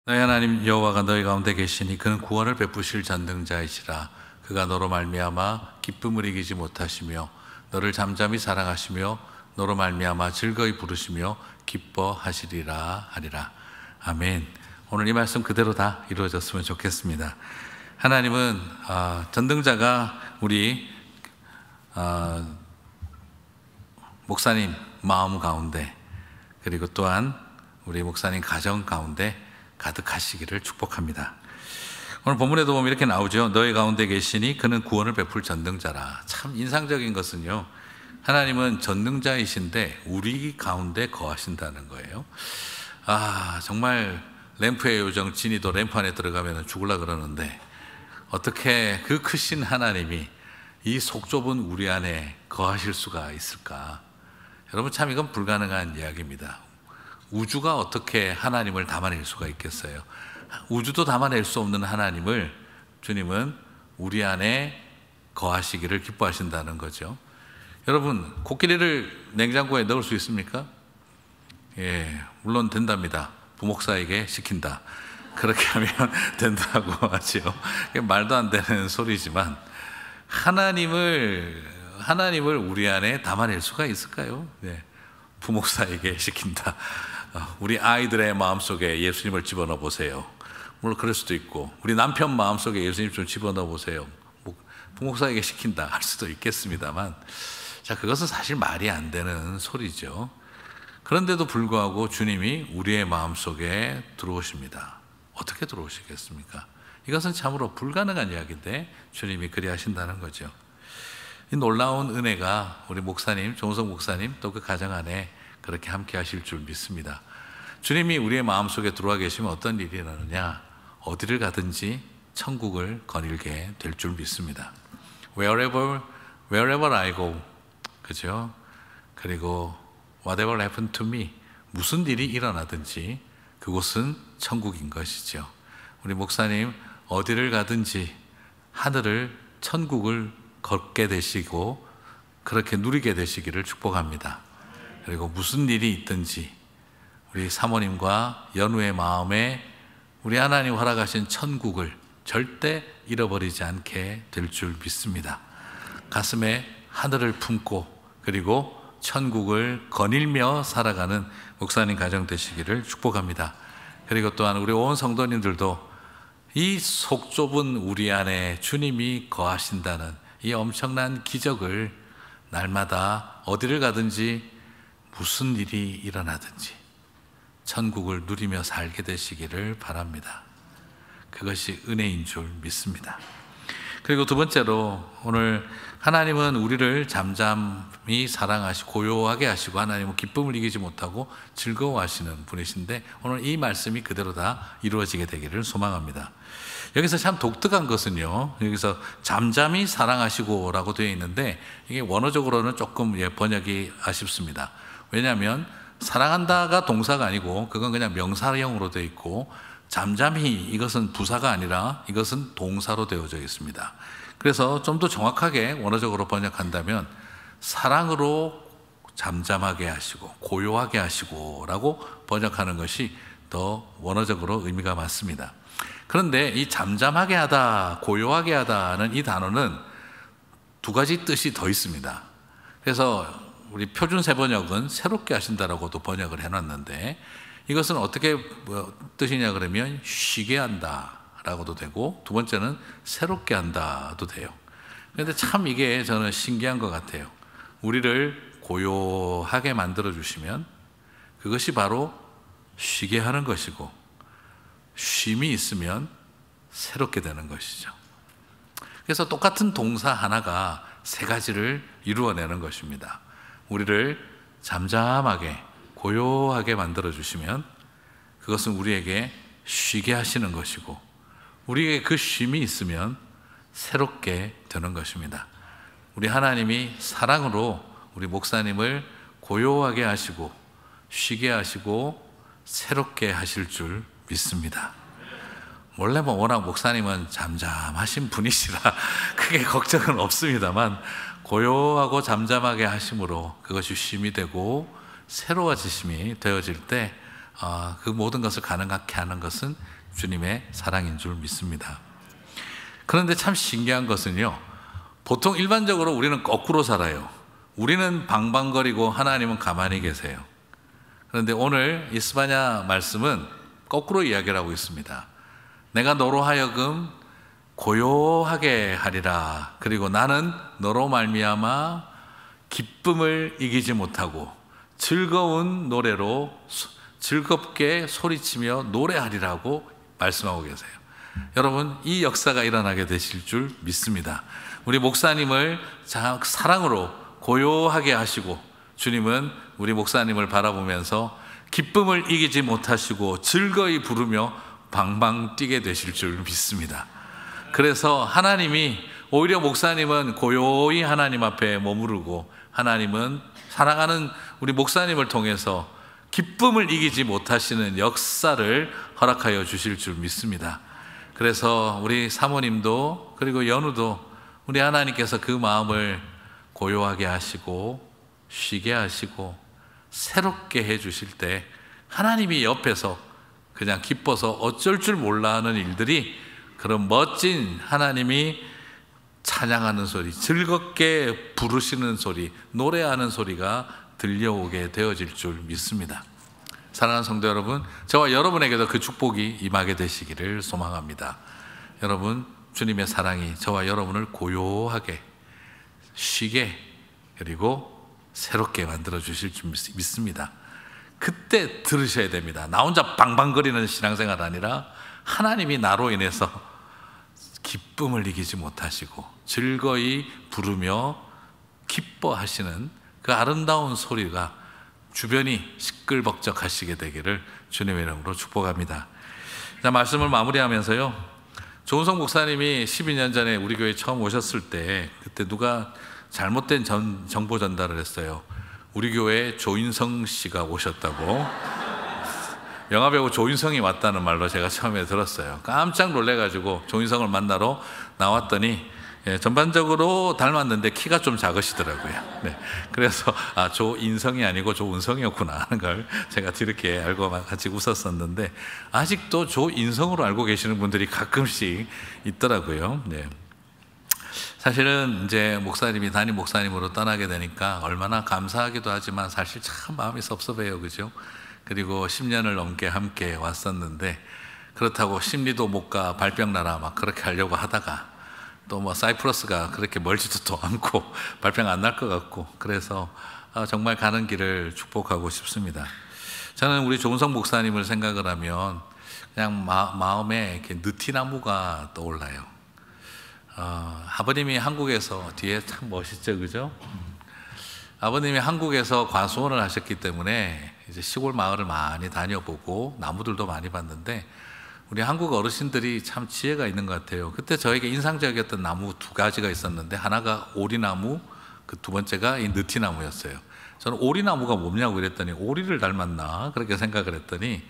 너희 하나님 여호와가 너희 가운데 계시니 그는 구원을 베푸실 전능자이시라. 그가 너로 말미암아 기쁨을 이기지 못하시며 너를 잠잠히 사랑하시며 너로 말미암아 즐거이 부르시며 기뻐하시리라 하리라. 아멘. 오늘 이 말씀 그대로 다 이루어졌으면 좋겠습니다. 하나님은 전능자가 우리 목사님 마음 가운데, 그리고 또한 우리 목사님 가정 가운데 가득하시기를 축복합니다. 오늘 본문에도 보면 이렇게 나오죠. 너희 가운데 계시니 그는 구원을 베풀 전능자라. 참 인상적인 것은요, 하나님은 전능자이신데 우리 가운데 거하신다는 거예요. 정말 램프의 요정 진이도 램프 안에 들어가면 죽으려 그러는데 어떻게 그 크신 하나님이 이 속 좁은 우리 안에 거하실 수가 있을까? 여러분, 참 이건 불가능한 이야기입니다. 우주가 어떻게 하나님을 담아낼 수가 있겠어요? 우주도 담아낼 수 없는 하나님을 주님은 우리 안에 거하시기를 기뻐하신다는 거죠. 여러분, 코끼리를 냉장고에 넣을 수 있습니까? 예, 물론 된답니다. 부목사에게 시킨다. 그렇게 하면 된다고 하죠. 말도 안 되는 소리지만 하나님을 우리 안에 담아낼 수가 있을까요? 네, 부목사에게 시킨다. 우리 아이들의 마음속에 예수님을 집어넣어 보세요. 물론 그럴 수도 있고, 우리 남편 마음속에 예수님 좀 집어넣어 보세요. 부목사에게 시킨다 할 수도 있겠습니다만, 자, 그것은 사실 말이 안 되는 소리죠. 그런데도 불구하고 주님이 우리의 마음속에 들어오십니다. 어떻게 들어오시겠습니까? 이것은 참으로 불가능한 이야기인데 주님이 그리하신다는 거죠. 이 놀라운 은혜가 우리 목사님, 정우성 목사님 또 그 가정 안에 그렇게 함께 하실 줄 믿습니다. 주님이 우리의 마음속에 들어와 계시면 어떤 일이 일어나느냐? 어디를 가든지 천국을 거닐게 될 줄 믿습니다. Wherever I go, 그죠? 그리고 whatever happened to me, 무슨 일이 일어나든지 그곳은 천국인 것이죠. 우리 목사님 어디를 가든지 하늘을, 천국을 걷게 되시고 그렇게 누리게 되시기를 축복합니다. 그리고 무슨 일이 있든지 우리 사모님과 연우의 마음에 우리 하나님 허락하신 천국을 절대 잃어버리지 않게 될 줄 믿습니다. 가슴에 하늘을 품고 그리고 천국을 거닐며 살아가는 목사님 가정 되시기를 축복합니다. 그리고 또한 우리 온 성도님들도 이 속 좁은 우리 안에 주님이 거하신다는 이 엄청난 기적을 날마다 어디를 가든지 무슨 일이 일어나든지 천국을 누리며 살게 되시기를 바랍니다. 그것이 은혜인 줄 믿습니다. 그리고 두 번째로, 오늘 하나님은 우리를 잠잠히 사랑하시고 고요하게 하시고 하나님은 기쁨을 이기지 못하고 즐거워하시는 분이신데 오늘 이 말씀이 그대로 다 이루어지게 되기를 소망합니다. 여기서 참 독특한 것은요, 여기서 잠잠히 사랑하시고 라고 되어 있는데 이게 원어적으로는 조금 번역이 아쉽습니다. 왜냐하면 사랑한다가 동사가 아니고 그건 그냥 명사형으로 되어 있고, 잠잠히 이것은 부사가 아니라 이것은 동사로 되어져 있습니다. 그래서 좀 더 정확하게 원어적으로 번역한다면 사랑으로 잠잠하게 하시고 고요하게 하시고 라고 번역하는 것이 더 원어적으로 의미가 맞습니다. 그런데 이 잠잠하게 하다, 고요하게 하다는 이 단어는 두 가지 뜻이 더 있습니다. 그래서 우리 표준 세번역은 새롭게 하신다라고도 번역을 해놨는데, 이것은 어떻게 뜻이냐 그러면 쉬게 한다 라고도 되고, 두 번째는 새롭게 한다도 돼요. 그런데 참 이게 저는 신기한 것 같아요. 우리를 고요하게 만들어 주시면 그것이 바로 쉬게 하는 것이고, 쉼이 있으면 새롭게 되는 것이죠. 그래서 똑같은 동사 하나가 세 가지를 이루어내는 것입니다. 우리를 잠잠하게 고요하게 만들어 주시면 그것은 우리에게 쉬게 하시는 것이고, 우리에게 그 쉼이 있으면 새롭게 되는 것입니다. 우리 하나님이 사랑으로 우리 목사님을 고요하게 하시고 쉬게 하시고 새롭게 하실 줄 믿습니다. 원래 워낙 목사님은 잠잠하신 분이시라 크게 걱정은 없습니다만, 고요하고 잠잠하게 하심으로 그것이 쉼이 되고 새로워지심이 되어질 때 그 모든 것을 가능하게 하는 것은 주님의 사랑인 줄 믿습니다. 그런데 참 신기한 것은요, 보통 일반적으로 우리는 거꾸로 살아요. 우리는 방방거리고 하나님은 가만히 계세요. 그런데 오늘 이스바냐 말씀은 거꾸로 이야기를 하고 있습니다. 내가 너로 하여금 고요하게 하리라. 그리고 나는 너로 말미암아 기쁨을 이기지 못하고 즐거운 노래로 즐겁게 소리치며 노래하리라고 말씀하고 계세요. 여러분, 이 역사가 일어나게 되실 줄 믿습니다. 우리 목사님을 사랑으로 고요하게 하시고, 주님은 우리 목사님을 바라보면서 기쁨을 이기지 못하시고 즐거이 부르며 방방 뛰게 되실 줄 믿습니다. 그래서 하나님이 오히려 목사님은 고요히 하나님 앞에 머무르고, 하나님은 사랑하는 우리 목사님을 통해서 기쁨을 이기지 못하시는 역사를 허락하여 주실 줄 믿습니다. 그래서 우리 사모님도 그리고 연우도 우리 하나님께서 그 마음을 고요하게 하시고 쉬게 하시고 새롭게 해 주실 때, 하나님이 옆에서 그냥 기뻐서 어쩔 줄 몰라 하는 일들이, 그런 멋진 하나님이 찬양하는 소리, 즐겁게 부르시는 소리, 노래하는 소리가 들려오게 되어질 줄 믿습니다. 사랑하는 성도 여러분, 저와 여러분에게도 그 축복이 임하게 되시기를 소망합니다. 여러분, 주님의 사랑이 저와 여러분을 고요하게, 쉬게, 그리고 새롭게 만들어 주실 줄 믿습니다. 그때 들으셔야 됩니다. 나 혼자 방방거리는 신앙생활 아니라 하나님이 나로 인해서 기쁨을 이기지 못하시고 즐거이 부르며 기뻐하시는 그 아름다운 소리가 주변이 시끌벅적하시게 되기를 주님의 이름으로 축복합니다. 자, 말씀을 마무리하면서요, 조은성 목사님이 12년 전에 우리 교회에 처음 오셨을 때, 그때 누가 잘못된 정보 전달을 했어요. 우리 교회에 조인성 씨가 오셨다고. 영화배우 조인성이 왔다는 말로 제가 처음에 들었어요. 깜짝 놀래가지고 조인성을 만나러 나왔더니 전반적으로 닮았는데 키가 좀 작으시더라고요. 네. 그래서 조인성이 아니고 조은성이었구나 하는 걸 제가 뒤늦게 알고 같이 웃었었는데, 아직도 조인성으로 알고 계시는 분들이 가끔씩 있더라고요. 네. 사실은 이제 목사님이 담임 목사님으로 떠나게 되니까 얼마나 감사하기도 하지만 사실 참 마음이 섭섭해요, 그죠? 그리고 10년을 넘게 함께 왔었는데, 그렇다고 심리도 못 가 발병 나라 막 그렇게 하려고 하다가 또 뭐 사이프러스가 그렇게 멀지도 또 않고 발병 안 날 것 같고, 그래서 정말 가는 길을 축복하고 싶습니다. 저는 우리 조은성 목사님을 생각을 하면 그냥 마음에 이렇게 느티나무가 떠올라요. 아버님이 한국에서, 뒤에 참 멋있죠, 그죠? 아버님이 한국에서 과수원을 하셨기 때문에 이제 시골 마을을 많이 다녀보고 나무들도 많이 봤는데, 우리 한국 어르신들이 참 지혜가 있는 것 같아요. 그때 저에게 인상적이었던 나무 두 가지가 있었는데, 하나가 오리나무, 그 두 번째가 이 느티나무였어요. 저는 오리나무가 뭐냐고 그랬더니 오리를 닮았나 그렇게 생각을 했더니,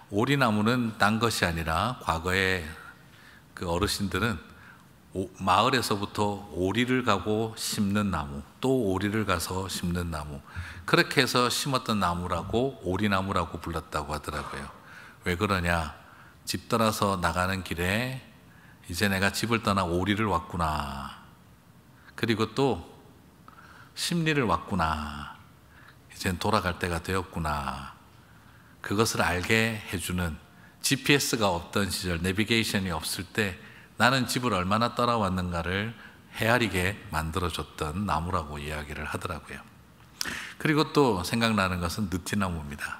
오리나무는 딴 것이 아니라 과거에 그 어르신들은 마을에서부터 오리를 가고 심는 나무, 또 오리를 가서 심는 나무, 그렇게 해서 심었던 나무라고 오리나무라고 불렀다고 하더라고요. 왜 그러냐? 집 떠나서 나가는 길에 이제 내가 집을 떠나 오리를 왔구나, 그리고 또 심리를 왔구나, 이젠 돌아갈 때가 되었구나, 그것을 알게 해주는, GPS가 없던 시절, 내비게이션이 없을 때 나는 집을 얼마나 떠나왔는가를 헤아리게 만들어줬던 나무라고 이야기를 하더라고요. 그리고 또 생각나는 것은 느티나무입니다.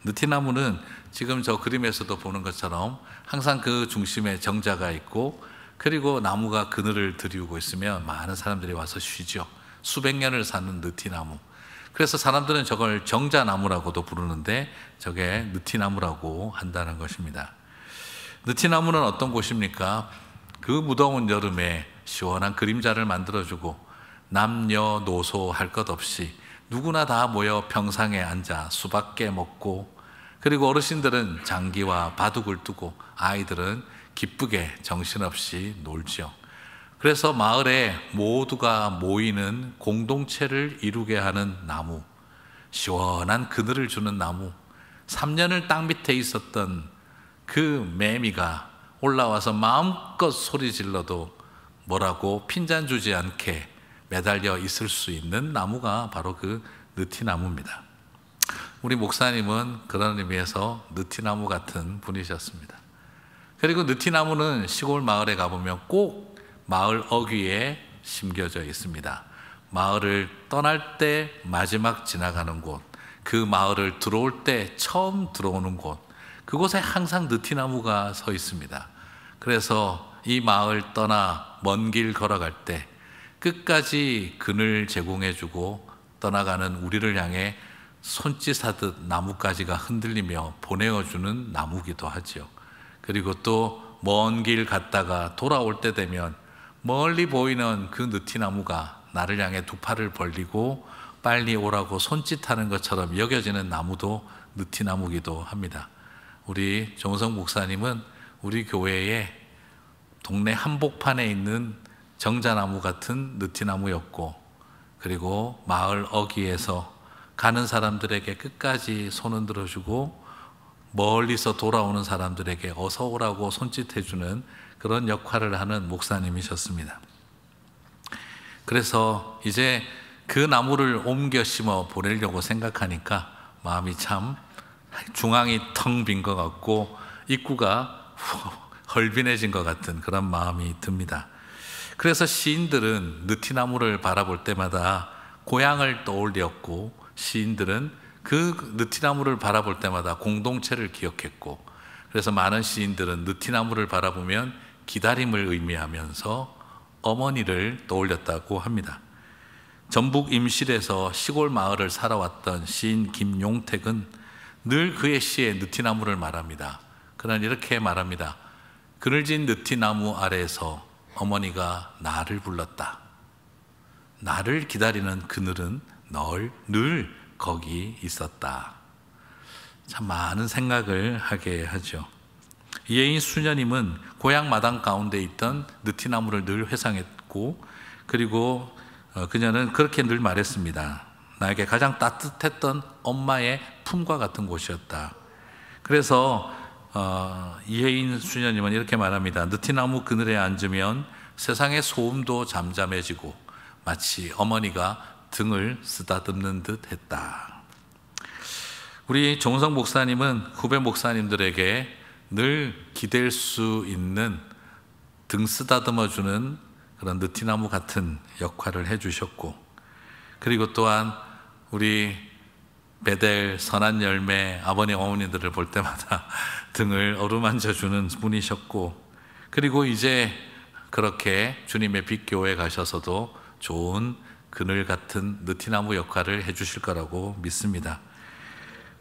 느티나무는 지금 저 그림에서도 보는 것처럼 항상 그 중심에 정자가 있고, 그리고 나무가 그늘을 들이우고 있으면 많은 사람들이 와서 쉬죠. 수백 년을 사는 느티나무. 그래서 사람들은 저걸 정자나무라고도 부르는데 저게 느티나무라고 한다는 것입니다. 느티나무는 어떤 곳입니까? 그 무더운 여름에 시원한 그림자를 만들어주고, 남녀노소 할 것 없이 누구나 다 모여 평상에 앉아 수박깨 먹고, 그리고 어르신들은 장기와 바둑을 두고 아이들은 기쁘게 정신없이 놀죠. 그래서 마을에 모두가 모이는 공동체를 이루게 하는 나무, 시원한 그늘을 주는 나무, 3년을 땅 밑에 있었던 그 매미가 올라와서 마음껏 소리 질러도 뭐라고 핀잔 주지 않게 매달려 있을 수 있는 나무가 바로 그 느티나무입니다. 우리 목사님은 그런 의미에서 느티나무 같은 분이셨습니다. 그리고 느티나무는 시골 마을에 가보면 꼭 마을 어귀에 심겨져 있습니다. 마을을 떠날 때 마지막 지나가는 곳, 그 마을을 들어올 때 처음 들어오는 곳, 그곳에 항상 느티나무가 서 있습니다. 그래서 이 마을 떠나 먼 길 걸어갈 때 끝까지 그늘 제공해주고 떠나가는 우리를 향해 손짓하듯 나뭇가지가 흔들리며 보내어주는 나무기도 하죠. 그리고 또 먼 길 갔다가 돌아올 때 되면 멀리 보이는 그 느티나무가 나를 향해 두 팔을 벌리고 빨리 오라고 손짓하는 것처럼 여겨지는 나무도 느티나무기도 합니다. 우리 정우성 목사님은 우리 교회의 동네 한복판에 있는 정자나무 같은 느티나무였고, 그리고 마을 어귀에서 가는 사람들에게 끝까지 손 흔들어주고 멀리서 돌아오는 사람들에게 어서 오라고 손짓해주는 그런 역할을 하는 목사님이셨습니다. 그래서 이제 그 나무를 옮겨 심어 보내려고 생각하니까 마음이 참 중앙이 텅 빈 것 같고 입구가 헐빈해진 것 같은 그런 마음이 듭니다. 그래서 시인들은 느티나무를 바라볼 때마다 고향을 떠올렸고, 시인들은 그 느티나무를 바라볼 때마다 공동체를 기억했고, 그래서 많은 시인들은 느티나무를 바라보면 기다림을 의미하면서 어머니를 떠올렸다고 합니다. 전북 임실에서 시골 마을을 살아왔던 시인 김용택은 늘 그의 시에 느티나무를 말합니다. 그는 이렇게 말합니다. 그늘진 느티나무 아래에서 어머니가 나를 불렀다. 나를 기다리는 그늘은 늘 거기 있었다. 참 많은 생각을 하게 하죠. 예인 수녀님은 고향 마당 가운데 있던 느티나무를 늘 회상했고, 그리고 그녀는 그렇게 늘 말했습니다. 나에게 가장 따뜻했던 엄마의 품과 같은 곳이었다. 그래서 이혜인 수녀님은 이렇게 말합니다. 느티나무 그늘에 앉으면 세상의 소음도 잠잠해지고 마치 어머니가 등을 쓰다듬는 듯 했다. 우리 정우성 목사님은 후배 목사님들에게 늘 기댈 수 있는 등 쓰다듬어주는 그런 느티나무 같은 역할을 해주셨고, 그리고 또한 우리 베델 선한 열매 아버님 어머니들을 볼 때마다 등을 어루만져주는 분이셨고, 그리고 이제 그렇게 주님의 빛교회에 가셔서도 좋은 그늘 같은 느티나무 역할을 해주실 거라고 믿습니다.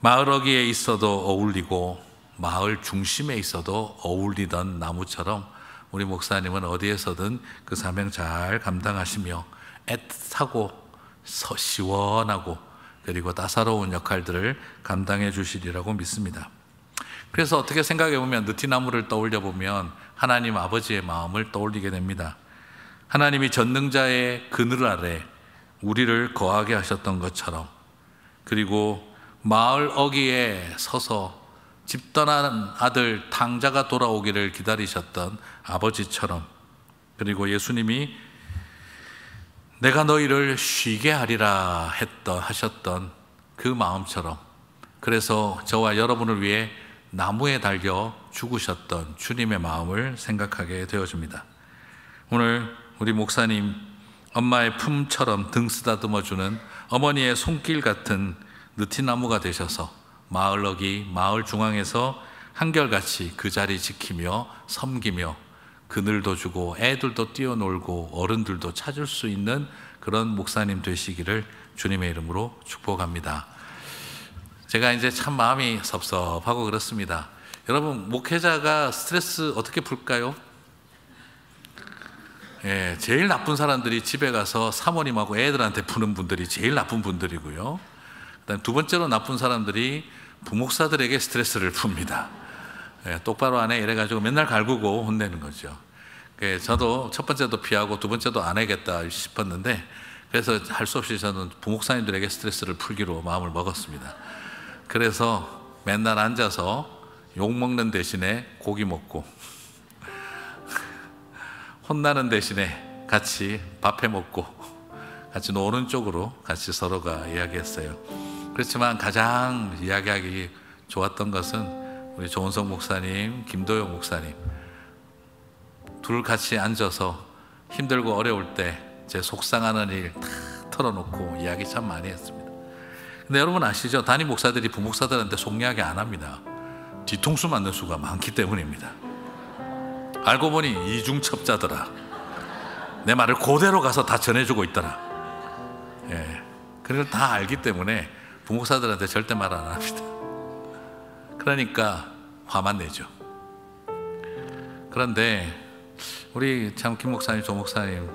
마을 어귀에 있어도 어울리고 마을 중심에 있어도 어울리던 나무처럼 우리 목사님은 어디에서든 그 사명 잘 감당하시며 애틋하고 시원하고 그리고 따사로운 역할들을 감당해 주시리라고 믿습니다. 그래서 어떻게 생각해 보면 느티나무를 떠올려 보면 하나님 아버지의 마음을 떠올리게 됩니다. 하나님이 전능자의 그늘 아래 우리를 거하게 하셨던 것처럼, 그리고 마을 어귀에 서서 집 떠난 아들 탕자가 돌아오기를 기다리셨던 아버지처럼, 그리고 예수님이 내가 너희를 쉬게 하리라 하셨던 그 마음처럼, 그래서 저와 여러분을 위해 나무에 달려 죽으셨던 주님의 마음을 생각하게 되어집니다. 오늘 우리 목사님 엄마의 품처럼 등 쓰다듬어주는 어머니의 손길 같은 느티나무가 되셔서 마을 어귀, 마을 중앙에서 한결같이 그 자리 지키며 섬기며 그늘도 주고 애들도 뛰어놀고 어른들도 찾을 수 있는 그런 목사님 되시기를 주님의 이름으로 축복합니다. 제가 이제 참 마음이 섭섭하고 그렇습니다. 여러분, 목회자가 스트레스 어떻게 풀까요? 예, 제일 나쁜 사람들이 집에 가서 사모님하고 애들한테 푸는 분들이 제일 나쁜 분들이고요. 그다음 두 번째로 나쁜 사람들이 부목사들에게 스트레스를 풉니다. 예, 똑바로 안 해 이래가지고 맨날 갈구고 혼내는 거죠. 저도 첫 번째도 피하고 두 번째도 안 해야겠다 싶었는데, 그래서 할 수 없이 저는 부목사님들에게 스트레스를 풀기로 마음을 먹었습니다. 그래서 맨날 앉아서 욕 먹는 대신에 고기 먹고 혼나는 대신에 같이 밥해 먹고 같이 노는 쪽으로 같이 서로가 이야기했어요. 그렇지만 가장 이야기하기 좋았던 것은 우리 조은성 목사님, 김도영 목사님 둘 같이 앉아서 힘들고 어려울 때 제 속상하는 일 다 털어놓고 이야기 참 많이 했습니다. 근데 여러분 아시죠? 담임 목사들이 부목사들한테 속 이야기 안 합니다. 뒤통수 맞는 수가 많기 때문입니다. 알고 보니 이중첩자더라. 내 말을 그대로 가서 다 전해주고 있더라. 예, 그걸 다 알기 때문에 부목사들한테 절대 말 안 합니다. 그러니까 화만 내죠. 그런데 우리 참 김 목사님, 조 목사님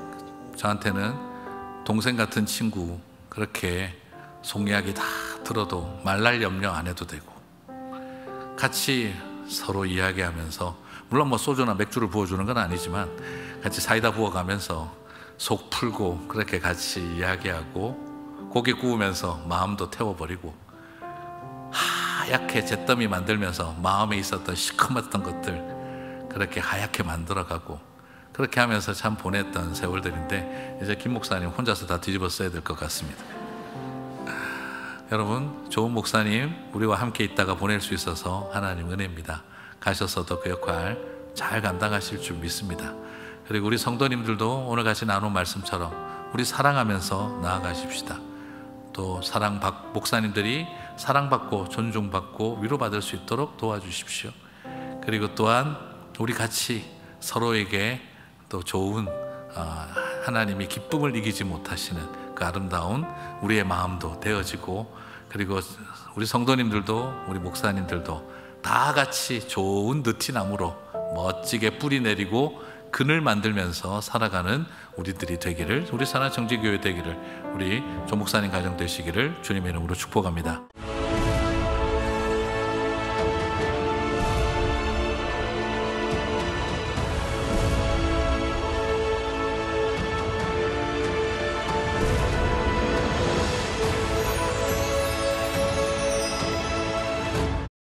저한테는 동생 같은 친구, 그렇게 속 이야기 다 들어도 말날 염려 안 해도 되고 같이 서로 이야기하면서, 물론 뭐 소주나 맥주를 부어주는 건 아니지만 같이 사이다 부어가면서 속 풀고 그렇게 같이 이야기하고 고기 구우면서 마음도 태워버리고 하얗게 잿더미 만들면서 마음에 있었던 시커멓던 것들 그렇게 하얗게 만들어가고 그렇게 하면서 참 보냈던 세월들인데 이제 김 목사님 혼자서 다 뒤집어 써야 될 것 같습니다. 여러분, 좋은 목사님 우리와 함께 있다가 보낼 수 있어서 하나님 은혜입니다. 가셔서도 그 역할 잘 감당하실 줄 믿습니다. 그리고 우리 성도님들도 오늘 같이 나눈 말씀처럼 우리 사랑하면서 나아가십시다. 또 목사님들이 사랑받고 존중받고 위로받을 수 있도록 도와주십시오. 그리고 또한 우리 같이 서로에게 또 좋은 하나님이 기쁨을 이기지 못하시는 그 아름다운 우리의 마음도 되어지고, 그리고 우리 성도님들도 우리 목사님들도 다 같이 좋은 느티나무로 멋지게 뿌리 내리고 근을 만들면서 살아가는 우리들이 되기를, 우리 산하정지교회 되기를, 우리 조 목사님 가정 되시기를 주님의 이름으로 축복합니다.